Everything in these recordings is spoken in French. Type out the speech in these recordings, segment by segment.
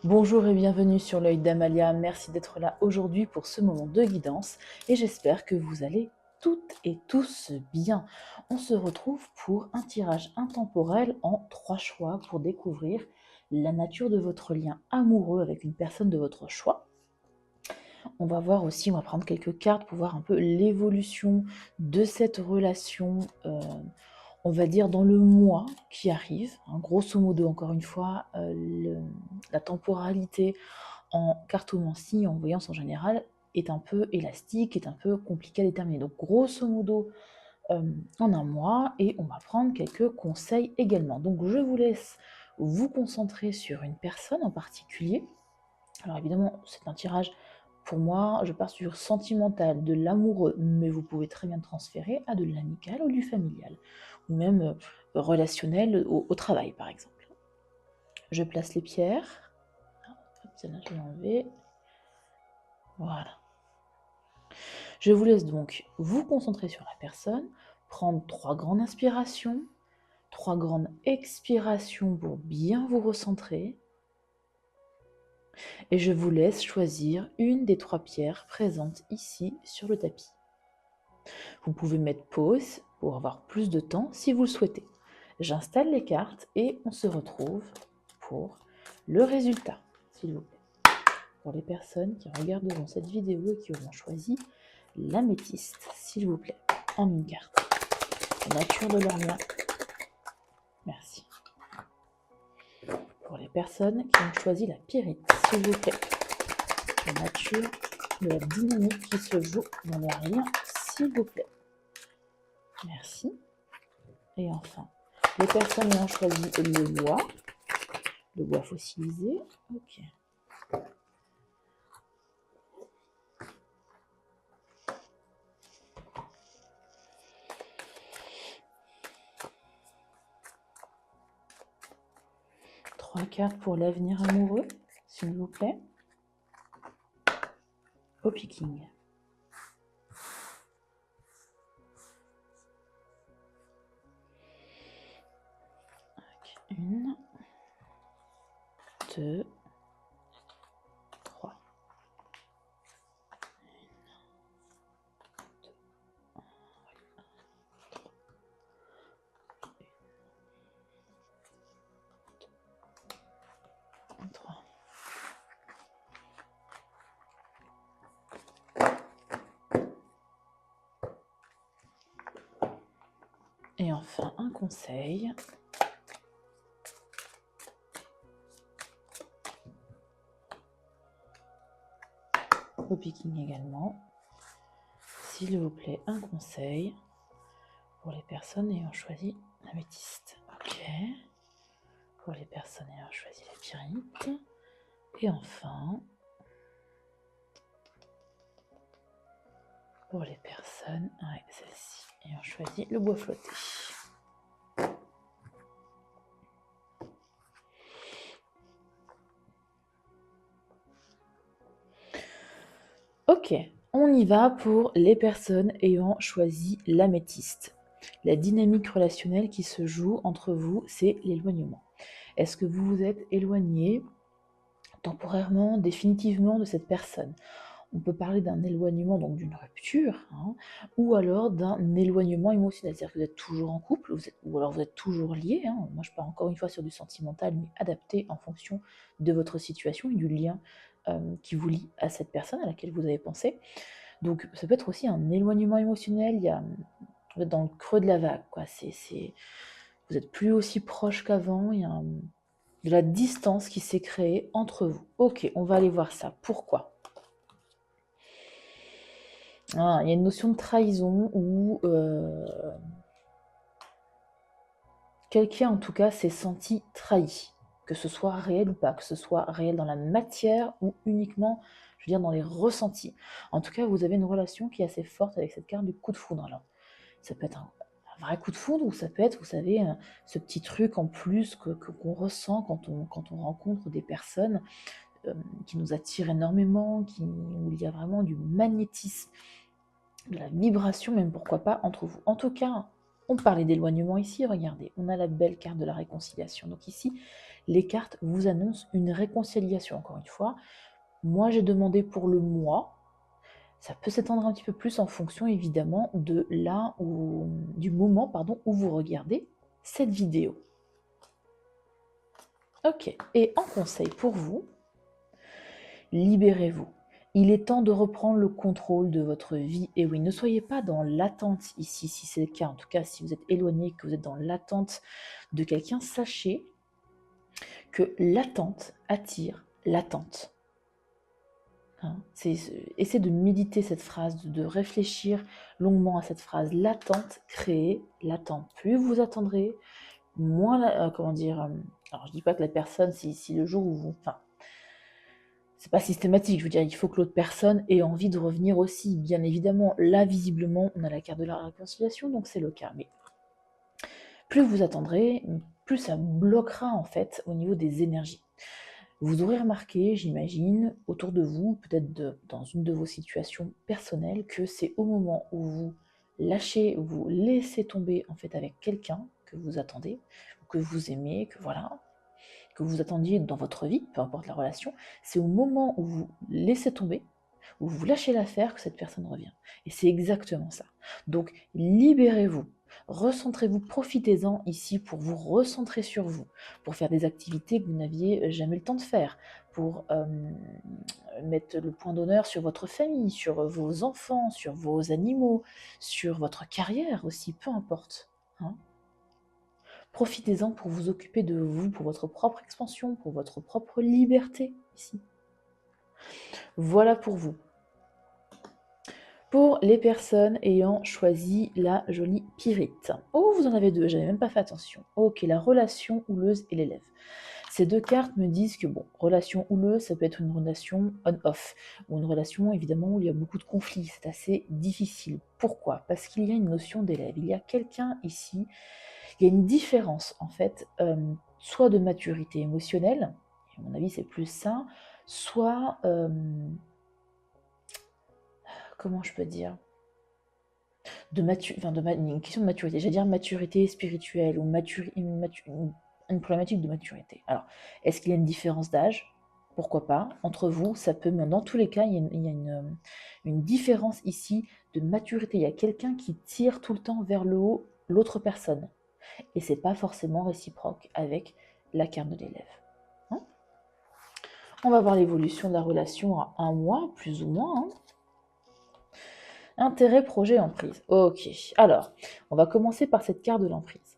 Bonjour et bienvenue sur l'œil d'Amalia. Merci d'être là aujourd'hui pour ce moment de guidance et j'espère que vous allez toutes et tous bien. On se retrouve pour un tirage intemporel en 3 choix pour découvrir la nature de votre lien amoureux avec une personne de votre choix. On va voir aussi, on va prendre quelques cartes pour voir un peu l'évolution de cette relation, on va dire dans le mois qui arrive. Grosso modo, encore une fois, la temporalité en cartomancie, en voyance en général, est un peu élastique, est un peu compliqué à déterminer. Donc grosso modo, en un mois, et on va prendre quelques conseils également. Donc je vous laisse vous concentrer sur une personne en particulier. Alors évidemment, c'est un tirage, pour moi, je pars sur sentimental, de l'amoureux, mais vous pouvez très bien transférer à de l'amical ou du familial, ou même relationnel au travail, par exemple. Je place les pierres. Hop, celle-là, je vais l'enlever. Voilà. Je vous laisse donc vous concentrer sur la personne, prendre 3 grandes inspirations, 3 grandes expirations pour bien vous recentrer, et je vous laisse choisir une des 3 pierres présentes ici sur le tapis. Vous pouvez mettre pause pour avoir plus de temps si vous le souhaitez. J'installe les cartes et on se retrouve pour le résultat, s'il vous plaît. Pour les personnes qui regarderont cette vidéo et qui auront choisi l'améthyste, s'il vous plaît, en une carte. La nature de leur lien. Merci. Pour les personnes qui ont choisi la pyrite, s'il vous plaît. La nature de la dynamique qui se joue dans leur lien, s'il vous plaît. Merci. Et enfin, les personnes ayant choisi le bois fossilisé. Ok. Trois cartes pour l'avenir amoureux, s'il vous plaît. Au picking. Une, deux, trois. Trois. Et enfin, un conseil. Au picking également. S'il vous plaît, un conseil pour les personnes ayant choisi l'améthyste. Ok. Pour les personnes ayant choisi la pyrite. Et enfin, pour les personnes, celle-ci, ayant choisi le bois flotté. Ok, on y va pour les personnes ayant choisi l'améthyste. La dynamique relationnelle qui se joue entre vous, c'est l'éloignement. Est-ce que vous vous êtes éloigné temporairement, définitivement de cette personne? On peut parler d'un éloignement, donc d'une rupture, ou alors d'un éloignement émotionnel. C'est-à-dire que vous êtes toujours en couple, ou alors vous êtes toujours lié. Moi, je pars encore une fois sur du sentimental, mais adapté en fonction de votre situation et du lien qui vous lie à cette personne à laquelle vous avez pensé. Donc, ça peut être aussi un éloignement émotionnel. Vous êtes dans le creux de la vague, quoi. Vous n'êtes plus aussi proche qu'avant. Il y a de la distance qui s'est créée entre vous. Ok, on va aller voir ça. Pourquoi? Il y a une notion de trahison où quelqu'un, en tout cas, s'est senti trahi. Que ce soit réel ou pas, que ce soit réel dans la matière ou uniquement, je veux dire, dans les ressentis. En tout cas, vous avez une relation qui est assez forte avec cette carte du coup de foudre. Alors, ça peut être un vrai coup de foudre ou ça peut être, vous savez, ce petit truc en plus qu'on ressent quand on rencontre des personnes qui nous attirent énormément, où il y a vraiment du magnétisme, de la vibration même, pourquoi pas, entre vous. En tout cas, On parlait d'éloignement ici, regardez, on a la belle carte de la réconciliation. Donc ici, les cartes vous annoncent une réconciliation, encore une fois. Moi, j'ai demandé pour le mois. Ça peut s'étendre un petit peu plus en fonction, évidemment, du moment où vous regardez cette vidéo. Ok, et en conseil pour vous, libérez-vous. Il est temps de reprendre le contrôle de votre vie. Et oui, ne soyez pas dans l'attente ici, si c'est le cas. En tout cas, si vous êtes éloigné, que vous êtes dans l'attente de quelqu'un, sachez que l'attente attire l'attente. Essayez de méditer cette phrase, de réfléchir longuement à cette phrase. L'attente crée l'attente. Plus vous attendrez, moins, alors je dis pas que la personne, si le jour où vous... Enfin, c'est pas systématique, je veux dire, il faut que l'autre personne ait envie de revenir aussi. Bien évidemment, là, visiblement, on a la carte de la réconciliation, donc c'est le cas. Mais plus vous attendrez, plus ça bloquera, en fait, au niveau des énergies. Vous aurez remarqué, j'imagine, autour de vous, peut-être dans une de vos situations personnelles, que c'est au moment où vous lâchez, vous laissez tomber, en fait, avec quelqu'un que vous attendez, que vous aimez, que vous attendiez dans votre vie, peu importe la relation, c'est au moment où vous laissez tomber, où vous lâchez l'affaire, que cette personne revient. Et c'est exactement ça. Donc, libérez-vous, recentrez-vous, profitez-en ici pour vous recentrer sur vous, pour faire des activités que vous n'aviez jamais le temps de faire, pour mettre le point d'honneur sur votre famille, sur vos enfants, sur vos animaux, sur votre carrière aussi, peu importe. Hein. Profitez-en pour vous occuper de vous, pour votre propre expansion, pour votre propre liberté ici. Voilà pour vous. Pour les personnes ayant choisi la jolie Pyrite. Oh, vous en avez deux, j'avais même pas fait attention. Ok, la relation houleuse et l'élève. Ces deux cartes me disent que, bon, relation houleuse, ça peut être une relation on-off, ou une relation, évidemment, où il y a beaucoup de conflits, c'est assez difficile. Pourquoi? Parce qu'il y a une notion d'élève. Il y a quelqu'un ici, il y a une différence, en fait, soit de maturité émotionnelle, à mon avis, c'est plus ça, soit... comment je peux dire, une question de maturité. J'allais dire maturité spirituelle ou une problématique de maturité. Alors, est-ce qu'il y a une différence d'âge? Pourquoi pas? Entre vous, ça peut, mais dans tous les cas, il y a une différence ici de maturité. Il y a quelqu'un qui tire tout le temps vers le haut l'autre personne. Et c'est pas forcément réciproque avec la carte de l'élève. Hein. On va voir l'évolution de la relation à un mois, plus ou moins. Hein. Intérêt, projet, emprise. Ok, alors, on va commencer par cette carte de l'emprise.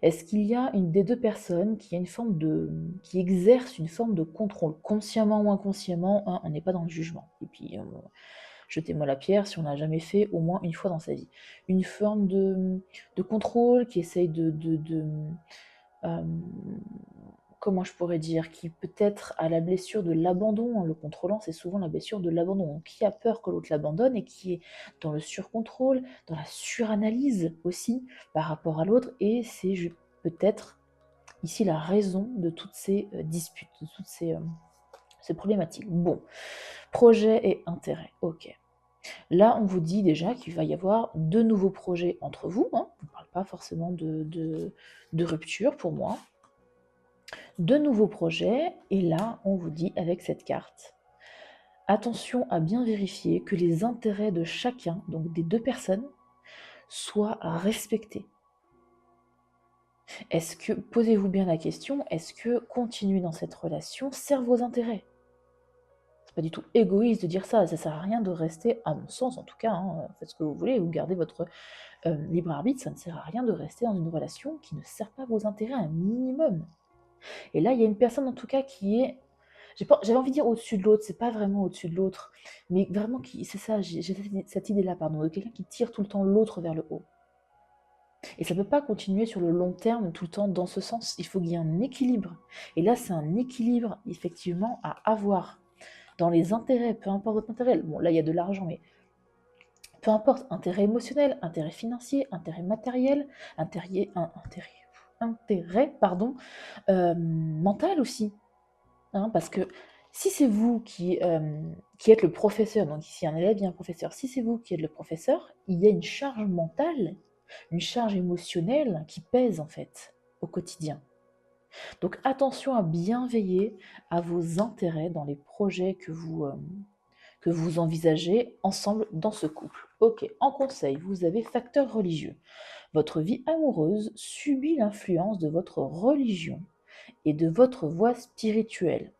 Est-ce qu'il y a une des deux personnes qui exerce une forme de contrôle, consciemment ou inconsciemment, hein, on n'est pas dans le jugement. Et puis, jetez-moi la pierre si on n'a jamais fait au moins une fois dans sa vie. Une forme de contrôle qui essaye comment je pourrais dire, qui peut-être a la blessure de l'abandon, hein, le contrôlant c'est souvent la blessure de l'abandon, donc qui a peur que l'autre l'abandonne et qui est dans le surcontrôle, dans la suranalyse aussi par rapport à l'autre, et c'est peut-être ici la raison de toutes ces disputes, de toutes ces problématiques. Bon, projet et intérêt, ok. Là, on vous dit déjà qu'il va y avoir deux nouveaux projets entre vous, hein. On ne parle pas forcément de rupture pour moi, de nouveaux projets, et là, on vous dit avec cette carte, attention à bien vérifier que les intérêts de chacun, donc des deux personnes, soient respectés. Posez-vous bien la question, est-ce que continuer dans cette relation sert vos intérêts? C'est pas du tout égoïste de dire ça sert à rien de rester, à mon sens en tout cas, hein, faites ce que vous voulez, vous gardez votre libre arbitre, ça ne sert à rien de rester dans une relation qui ne sert pas vos intérêts un minimum. Et là, il y a une personne en tout cas qui est, j'avais envie de dire au-dessus de l'autre, c'est pas vraiment au-dessus de l'autre, mais vraiment, c'est ça, j'ai cette idée-là, pardon, de quelqu'un qui tire tout le temps l'autre vers le haut. Et ça ne peut pas continuer sur le long terme tout le temps dans ce sens, il faut qu'il y ait un équilibre. Et là, c'est un équilibre, effectivement, à avoir dans les intérêts, peu importe votre intérêt. Bon, là, il y a de l'argent, mais peu importe, intérêt émotionnel, intérêt financier, intérêt matériel, intérêt mental aussi. Hein, parce que si c'est vous qui êtes le professeur, donc ici un élève et un professeur, si c'est vous qui êtes le professeur, il y a une charge mentale une charge émotionnelle qui pèse en fait au quotidien. Donc attention à bien veiller à vos intérêts dans les projets que vous envisagez ensemble dans ce couple. Ok, en conseil, vous avez facteur religieux. Votre vie amoureuse subit l'influence de votre religion et de votre voie spirituelle.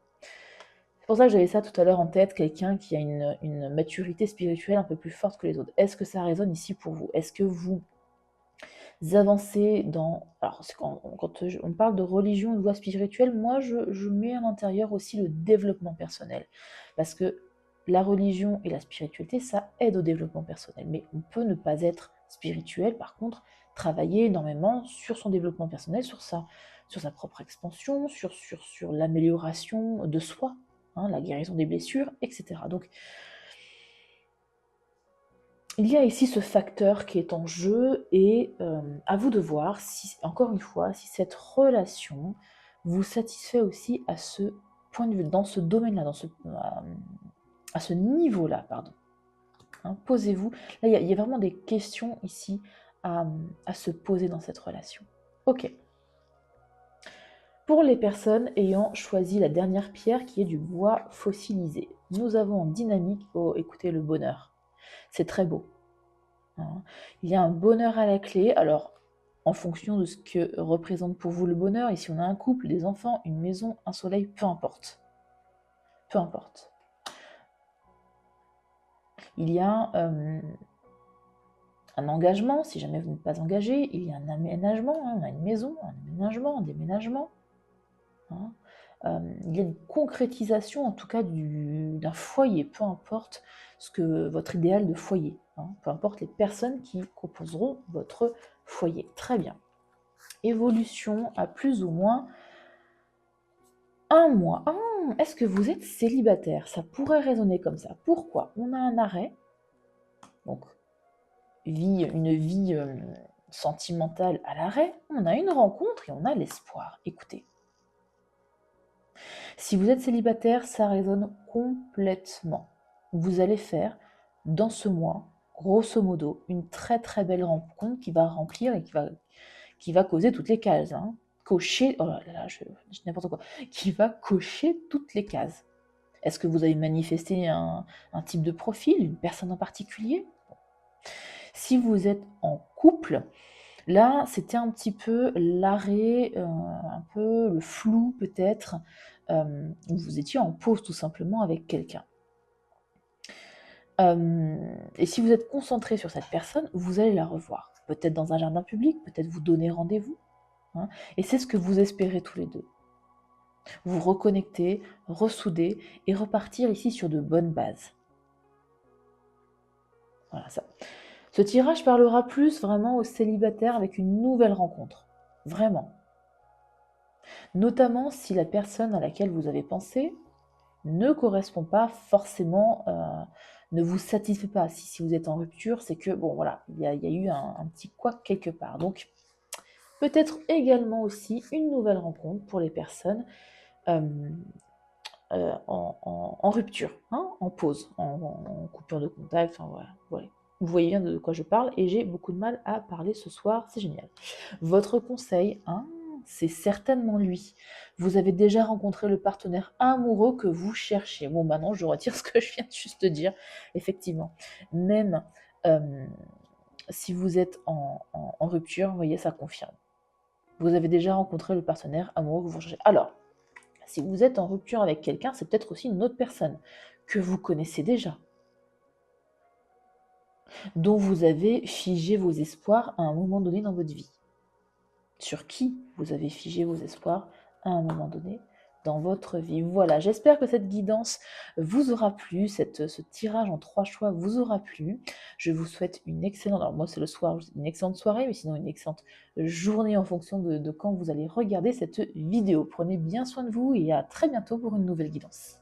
C'est pour ça que j'avais ça tout à l'heure en tête, quelqu'un qui a une maturité spirituelle un peu plus forte que les autres. Est-ce que ça résonne ici pour vous? Est-ce que vous avancez dans... Alors, quand on parle de religion et de voie spirituelle, moi, je mets à l'intérieur aussi le développement personnel. Parce que la religion et la spiritualité, ça aide au développement personnel. Mais on peut ne pas être spirituel, par contre, travailler énormément sur son développement personnel, sur sa propre expansion, sur l'amélioration de soi, hein, la guérison des blessures, etc. Donc, il y a ici ce facteur qui est en jeu et à vous de voir, si, encore une fois, si cette relation vous satisfait aussi à ce point de vue, dans ce domaine-là, à ce niveau-là, pardon. Hein, posez-vous. Là, il y a vraiment des questions ici à se poser dans cette relation. Ok. Pour les personnes ayant choisi la dernière pierre qui est du bois fossilisé, nous avons en dynamique, oh, écoutez, le bonheur. C'est très beau. Hein. Il y a un bonheur à la clé. Alors, en fonction de ce que représente pour vous le bonheur, ici on a un couple, des enfants, une maison, un soleil, peu importe. Peu importe. Il y a un engagement, si jamais vous n'êtes pas engagé, il y a un aménagement, hein, on a une maison, un aménagement, un déménagement. Hein. Il y a une concrétisation, en tout cas, d'un foyer, peu importe ce que votre idéal de foyer, hein, peu importe les personnes qui composeront votre foyer. Très bien. Évolution à plus ou moins 1 mois. Ah, est-ce que vous êtes célibataire? Ça pourrait résonner comme ça. Pourquoi? On a un arrêt, donc une vie sentimentale à l'arrêt, on a une rencontre et on a l'espoir. Écoutez, si vous êtes célibataire, ça résonne complètement. Vous allez faire, dans ce mois, grosso modo, une très très belle rencontre qui va remplir et qui va causer toutes les cases. Hein. Cocher, oh là là, je dis n'importe quoi, qui va cocher toutes les cases. Est-ce que vous avez manifesté un type de profil, une personne en particulier? Si vous êtes en couple, là, c'était un petit peu l'arrêt, un peu le flou peut-être, où vous étiez en pause tout simplement avec quelqu'un. Et si vous êtes concentré sur cette personne, vous allez la revoir. Peut-être dans un jardin public, peut-être vous donner rendez-vous. Hein, et c'est ce que vous espérez tous les deux. Vous reconnecter, ressouder et repartir ici sur de bonnes bases. Voilà ça. Ce tirage parlera plus vraiment aux célibataires avec une nouvelle rencontre. Vraiment. Notamment si la personne à laquelle vous avez pensé ne correspond pas forcément, ne vous satisfait pas. Si vous êtes en rupture, c'est que, bon voilà, il y a eu un petit couac quelque part. Donc, peut-être également aussi une nouvelle rencontre pour les personnes en rupture, hein, en pause, en coupure de contact, enfin voilà. Vous voyez bien de quoi je parle et j'ai beaucoup de mal à parler ce soir, c'est génial. Votre conseil, hein, c'est certainement lui. Vous avez déjà rencontré le partenaire amoureux que vous cherchez. Bon, maintenant, je retire ce que je viens de juste dire. Effectivement, même si vous êtes en rupture, vous voyez, ça confirme. Vous avez déjà rencontré le partenaire amoureux que vous cherchez. Alors, si vous êtes en rupture avec quelqu'un, c'est peut-être aussi une autre personne que vous connaissez déjà, dont vous avez figé vos espoirs à un moment donné dans votre vie. Sur qui vous avez figé vos espoirs à un moment donné dans votre vie. Voilà, j'espère que cette guidance vous aura plu, ce tirage en 3 choix vous aura plu. Je vous souhaite une excellente, alors moi c'est le soir, une excellente soirée, mais sinon une excellente journée en fonction de quand vous allez regarder cette vidéo. Prenez bien soin de vous et à très bientôt pour une nouvelle guidance.